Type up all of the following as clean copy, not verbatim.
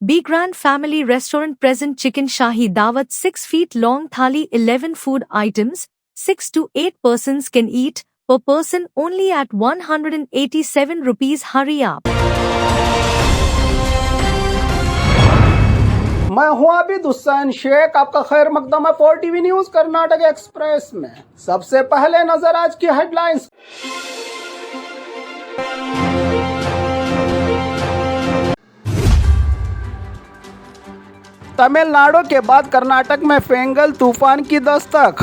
Be Grand Family Restaurant present chicken shahi dawat 6 feet long thali 11 food items, 6 to 8 persons can eat, per person only at 187 rupees. Hurry up. मैं हूं आबिद हुसैन शेख, आपका खैर मकदम है 4TV news Karnataka express में। सबसे पहले नजर आज की हेडलाइंस। तमिलनाडु के बाद कर्नाटक में फेंगल तूफान की दस्तक।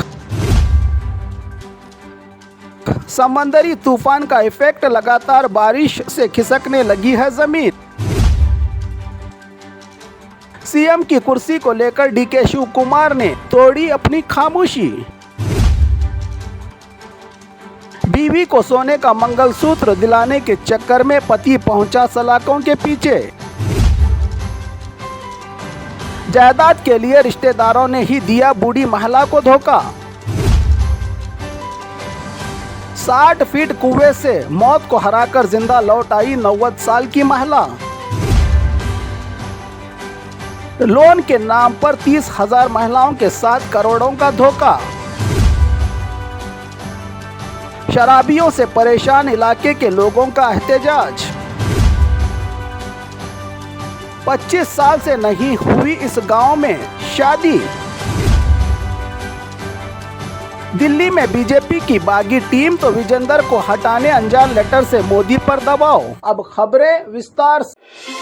समंदरी तूफान का इफेक्ट, लगातार बारिश से खिसकने लगी है जमीन। सीएम की कुर्सी को लेकर डीके शिव कुमार ने तोड़ी अपनी खामोशी। बीवी को सोने का मंगलसूत्र दिलाने के चक्कर में पति पहुंचा सलाखों के पीछे। जायदाद के लिए रिश्तेदारों ने ही दिया बूढ़ी महिला को धोखा। 60 फीट कुएं से मौत को हराकर जिंदा लौट आई 90 साल की महिला। लोन के नाम पर 30,000 महिलाओं के साथ करोड़ों का धोखा। शराबियों से परेशान इलाके के लोगों का एहतजाज। 25 साल से नहीं हुई इस गांव में शादी। दिल्ली में बीजेपी की बागी टीम तो विजेंदर को हटाने अनजान लेटर से मोदी पर दबाव। अब खबरें विस्तार से।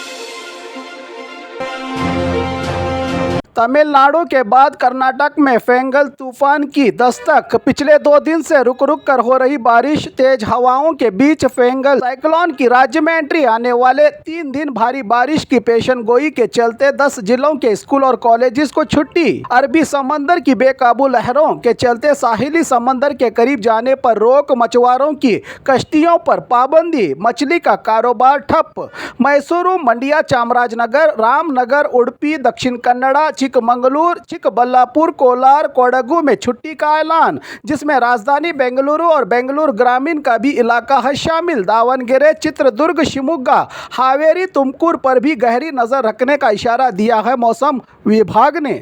तमिलनाडु के बाद कर्नाटक में फेंगल तूफान की दस्तक। पिछले 2 दिन से रुक रुक कर हो रही बारिश, तेज हवाओं के बीच फेंगल साइक्लोन की राज्य में एंट्री आने वाले 3 दिन भारी बारिश की पेशन गोई के चलते 10 जिलों के स्कूल और कॉलेजेस को छुट्टी। अरबी समंदर की बेकाबू लहरों के चलते साहिली समंदर के करीब जाने पर रोक, मछुआरों की कश्तियों पर पाबंदी, मछली का कारोबार ठप। मैसूरू, मंडिया, चामराजनगर, रामनगर, उडुपी, दक्षिण कन्नड़ा, चिकमंगलूर, चिकबल्लापुर, कोलार, कोडगु में छुट्टी का ऐलान, जिसमें राजधानी बेंगलुरु और बेंगलुरु ग्रामीण का भी इलाका है शामिल। दावणगेरे, चित्रदुर्ग, शिवमोगा, हावेरी, तुमकुर पर भी गहरी नजर रखने का इशारा दिया है मौसम विभाग ने।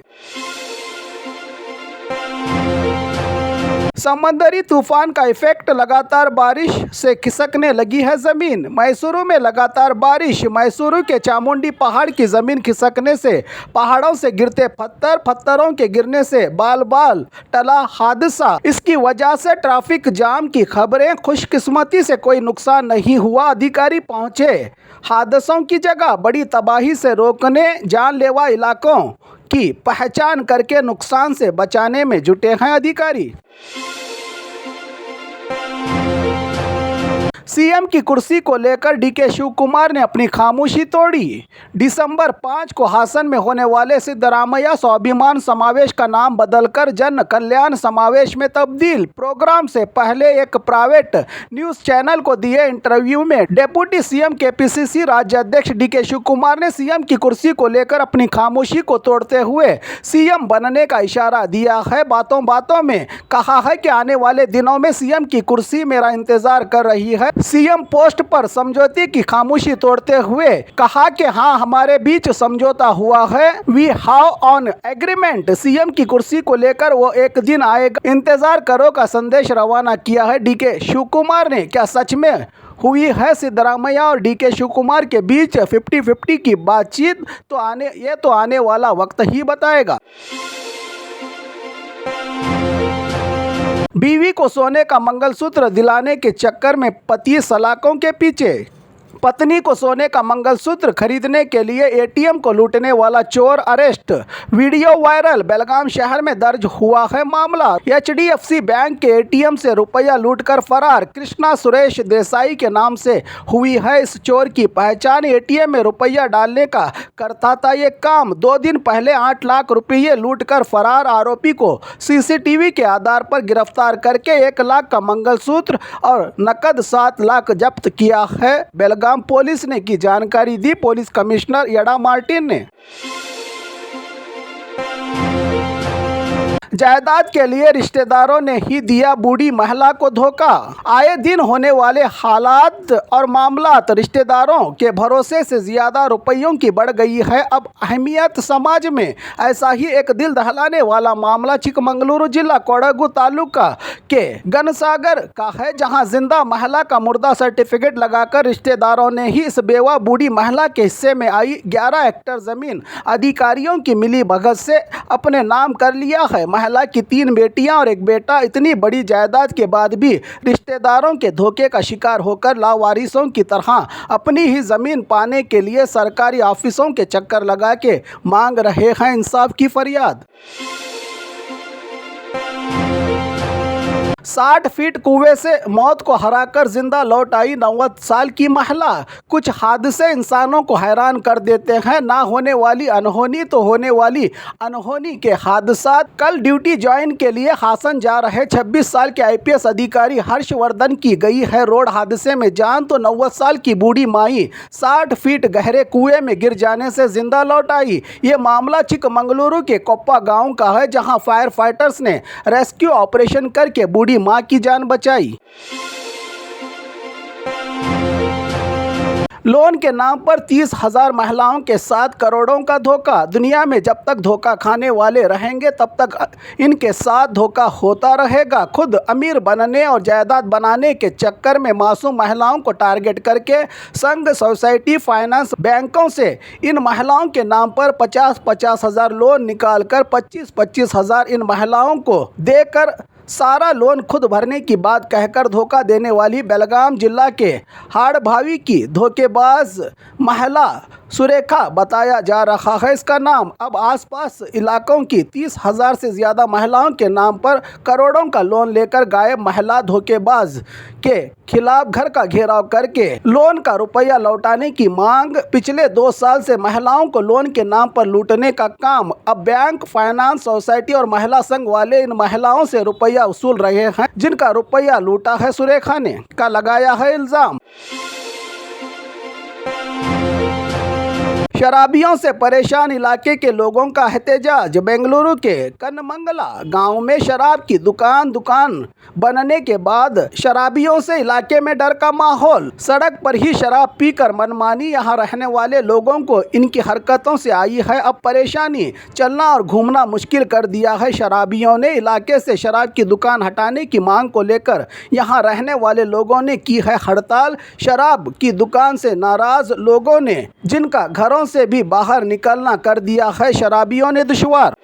समंदरी तूफान का इफेक्ट, लगातार बारिश से खिसकने लगी है जमीन। मैसूरू में लगातार बारिश, मैसूरू के चामुंडी पहाड़ की जमीन खिसकने से, पहाड़ों से गिरते पत्थरों के गिरने से बाल बाल टला हादसा। इसकी वजह से ट्रैफिक जाम की खबरें। खुशकिस्मती से कोई नुकसान नहीं हुआ, अधिकारी पहुंचे हादसों की जगह। बड़ी तबाही से रोकने जानलेवा इलाकों की पहचान करके नुकसान से बचाने में जुटे हैं अधिकारी। सीएम की कुर्सी को लेकर डीके शिव कुमार ने अपनी खामोशी तोड़ी। दिसंबर 5 को हासन में होने वाले सिद्धरामैया स्वाभिमान समावेश का नाम बदलकर जन कल्याण समावेश में तब्दील। प्रोग्राम से पहले एक प्राइवेट न्यूज चैनल को दिए इंटरव्यू में डेप्यूटी सीएम केपीसीसी राज्य अध्यक्ष डीके शिव कुमार ने सीएम की कुर्सी को लेकर अपनी खामोशी को तोड़ते हुए सीएम बनने का इशारा दिया है। बातों बातों में कहा है कि आने वाले दिनों में सीएम की कुर्सी मेरा इंतजार कर रही है। सीएम पोस्ट पर समझौते की खामोशी तोड़ते हुए कहा कि हाँ, हमारे बीच समझौता हुआ है। We have on agreement. CM की कुर्सी को लेकर वो एक दिन आएगा, इंतजार करो का संदेश रवाना किया है डीके शिव कुमार ने। क्या सच में हुई है सिद्धरामैया और डीके शिव कुमार के बीच 50-50 की बातचीत? तो आने वाला वक्त ही बताएगा। बीवी को सोने का मंगलसूत्र दिलाने के चक्कर में पति सलाखों के पीछे। पत्नी को सोने का मंगलसूत्र खरीदने के लिए एटीएम को लूटने वाला चोर अरेस्ट। Video viral. बेलगाम शहर में दर्ज हुआ है मामला। एचडीएफसी बैंक के एटीएम से रुपया लूटकर फरार कृष्णा सुरेश देसाई के नाम से हुई है इस चोर की पहचान। एटीएम में रुपया डालने का करता था ये काम। 2 दिन पहले 8 लाख रुपये लूटकर फरार आरोपी को सीसीटीवी के आधार पर गिरफ्तार करके 1 लाख का मंगलसूत्र और नकद 7 लाख जब्त किया है। बेलगाम पुलिस ने की जानकारी दी पुलिस कमिश्नर यड़ा मार्टिन ने। जायदाद के लिए रिश्तेदारों ने ही दिया बूढ़ी महिला को धोखा। आए दिन होने वाले हालात और मामलात रिश्तेदारों के भरोसे से ज्यादा रुपयों की बढ़ गई है अब अहमियत समाज में। ऐसा ही एक दिल दहलाने वाला मामला चिकमंगलुरु जिला कोडगु तालुका के गनसागर का है, जहां जिंदा महिला का मुर्दा सर्टिफिकेट लगाकर रिश्तेदारों ने ही इस बेवा बूढ़ी महिला के हिस्से में आई 11 हेक्टेयर जमीन अधिकारियों की मिली भगत से अपने नाम कर लिया है। महिला की 3 बेटियां और एक बेटा। इतनी बड़ी जायदाद के बाद भी रिश्तेदारों के धोखे का शिकार होकर लावारिसों की तरह अपनी ही जमीन पाने के लिए सरकारी ऑफिसों के चक्कर लगा के मांग रहे हैं इंसाफ की फरियाद। 60 फीट कुएं से मौत को हराकर जिंदा लौट आई 90 साल की महिला। कुछ हादसे इंसानों को हैरान कर देते हैं। ना होने वाली अनहोनी तो होने वाली अनहोनी के हादसा। कल ड्यूटी ज्वाइन के लिए हासन जा रहे 26 साल के आईपीएस अधिकारी हर्षवर्धन की गई है रोड हादसे में जान, तो 90 साल की बूढ़ी माई 60 फीट गहरे कुएं में गिर जाने से जिंदा लौट आई। ये मामला चिकमंगलुरु के कोप्पा गांव का है, जहां फायर फाइटर्स ने रेस्क्यू ऑपरेशन करके बूढ़ी मां की जान बचाई। लोन के नाम पर 30,000 महिलाओं के साथ करोड़ों का धोखा। दुनिया में जब तक धोखा खाने वाले रहेंगे तब तक इनके साथ धोखा होता रहेगा। खुद अमीर बनने और जायदाद बनाने के चक्कर में मासूम महिलाओं को टारगेट करके संघ सोसाइटी फाइनेंस बैंकों से इन महिलाओं के नाम पर 50-50 हज़ार लोन निकालकर 25-25 हज़ार इन महिलाओं को देकर सारा लोन खुद भरने की बात कहकर धोखा देने वाली बेलगाम जिला के हाड़भावी की धोखेबाज महिला सुरेखा बताया जा रहा है इसका नाम। अब आसपास इलाकों की 30,000 से ज़्यादा महिलाओं के नाम पर करोड़ों का लोन लेकर गायब महिला धोखेबाज के खिलाफ घर का घेराव करके लोन का रुपया लौटाने की मांग। पिछले 2 साल से महिलाओं को लोन के नाम पर लूटने का काम अब बैंक, फाइनेंस सोसाइटी और महिला संघ वाले इन महिलाओं से रुपया वसूल रहे हैं, जिनका रुपया लूटा है सुरेखा ने का लगाया है इल्जाम। शराबियों से परेशान इलाके के लोगों का एहतजाज। बेंगलुरु के कन्नमंगला गांव में शराब की दुकान बनने के बाद शराबियों से इलाके में डर का माहौल। सड़क पर ही शराब पीकर मनमानी यहां रहने वाले लोगों को इनकी हरकतों से आई है अब परेशानी। चलना और घूमना मुश्किल कर दिया है। शराबियों ने इलाके से शराब की दुकान हटाने की मांग को लेकर यहां रहने वाले लोगों ने की है हड़ताल। शराब की दुकान से नाराज लोगों ने जिनका घरों से भी बाहर निकलना कर दिया है शराबियों ने दुश्वार।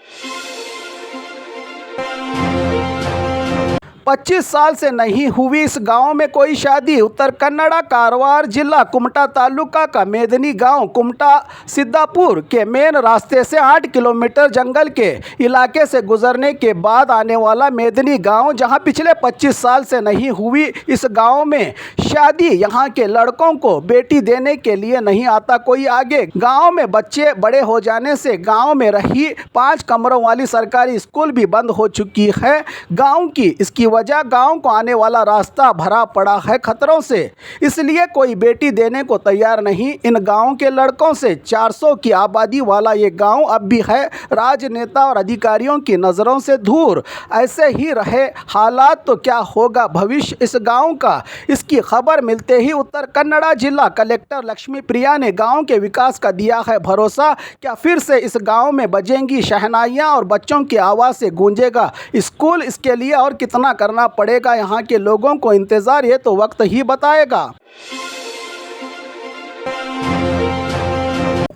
25 साल से नहीं हुई इस गांव में कोई शादी। उत्तर कन्नड़ा कारवार जिला कुमटा तालुका का मेदनी गांव कुमटा सिद्धापुर के मेन रास्ते से 8 किलोमीटर जंगल के इलाके से गुजरने के बाद आने वाला मेदनी गांव, जहां पिछले 25 साल से नहीं हुई इस गांव में शादी। यहां के लड़कों को बेटी देने के लिए नहीं आता कोई आगे। गांव में बच्चे बड़े हो जाने से गांव में रही 5 कमरों वाली सरकारी स्कूल भी बंद हो चुकी है। गांव की इसकी वजह गांव को आने वाला रास्ता भरा पड़ा है खतरों से, इसलिए कोई बेटी देने को तैयार नहीं। इन गांव के लड़कों से 400 की आबादी वाला ये गांव अब भी है राजनेता और अधिकारियों की नज़रों से दूर। ऐसे ही रहे हालात तो क्या होगा भविष्य इस गांव का। इसकी खबर मिलते ही उत्तर कन्नड़ा जिला कलेक्टर लक्ष्मी प्रिया ने गांव के विकास का दिया है भरोसा। क्या फिर से इस गांव में बजेंगी शहनाइयाँ और बच्चों की आवाज़ से गूंजेगा स्कूल। इसके लिए और कितना करना पड़ेगा यहाँ के लोगों को इंतजार ये तो वक्त ही बताएगा।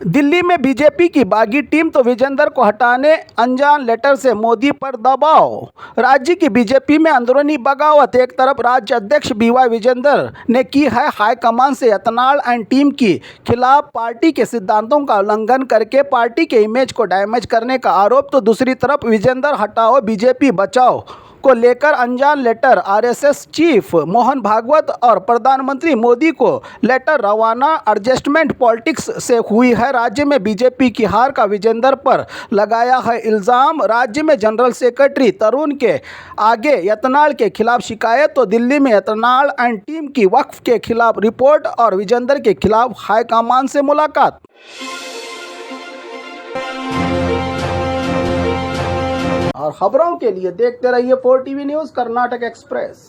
दिल्ली में बीजेपी की बागी टीम तो विजेंदर को हटाने अनजान लेटर से मोदी पर दबाव। राज्य की बीजेपी में अंदरूनी बगावत। एक तरफ राज्य अध्यक्ष बीवाई विजेंदर ने की है हाईकमान से यत्नाल एंड टीम की खिलाफ पार्टी के सिद्धांतों का उल्लंघन करके पार्टी के इमेज को डैमेज करने का आरोप, तो दूसरी तरफ विजेंदर हटाओ बीजेपी बचाओ को लेकर अनजान letter RSS chief Mohan Bhagwat और प्रधानमंत्री मोदी को लेटर रवाना। एडजस्टमेंट पॉलिटिक्स से हुई है राज्य में बीजेपी की हार का विजेंदर पर लगाया है इल्ज़ाम। राज्य में जनरल सेक्रेटरी तरुण के आगे यत्नाल के खिलाफ शिकायत, तो दिल्ली में यत्नाल एंड टीम की वक्फ के खिलाफ रिपोर्ट और विजेंदर के खिलाफ हाईकमान से मुलाकात। और खबरों के लिए देखते रहिए 4 टीवी न्यूज़ कर्नाटक एक्सप्रेस।